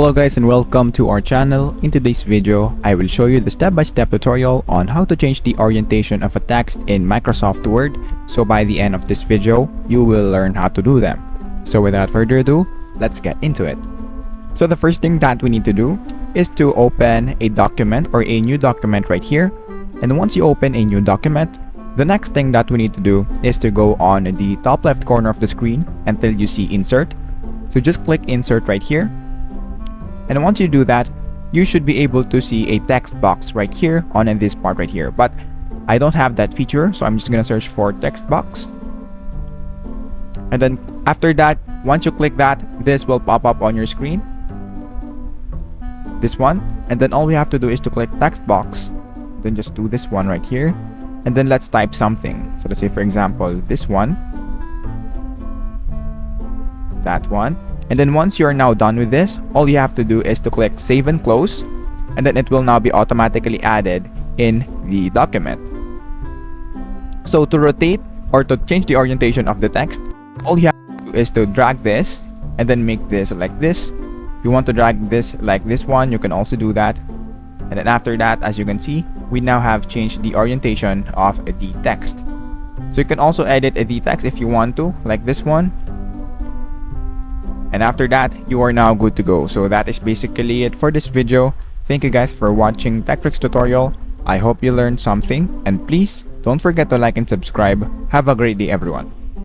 Hello guys and welcome to our channel. In today's video, I will show you the step-by-step tutorial on how to change the orientation of a text in Microsoft Word. So by the end of this video, you will learn how to do them. So without further ado, let's get into it. So the first thing that we need to do is to open a document or a new document right here. And once you open a new document, the next thing that we need to do is to go on the top left corner of the screen until you see Insert. So just click Insert right here. And once you do that, you should be able to see a text box right here on this part right here. But I don't have that feature, so I'm just going to search for text box. And then after that, once you click that, this will pop up on your screen. This one. And then all we have to do is to click text box. Then just do this one right here. And then let's type something. So let's say, for example, this one. That one. And then once you're now done with this, all you have to do is to click Save and Close, and then it will now be automatically added in the document. So to rotate or to change the orientation of the text, all you have to do is to drag this and then make this like this. If you want to drag this like this one, you can also do that. And then after that, as you can see, we now have changed the orientation of the text. So you can also edit the text if you want to, like this one. And after that, you are now good to go. So that is basically it for this video. Thank you guys for watching Tech Tricks tutorial. I hope you learned something, and please don't forget to like and subscribe. Have a great day everyone.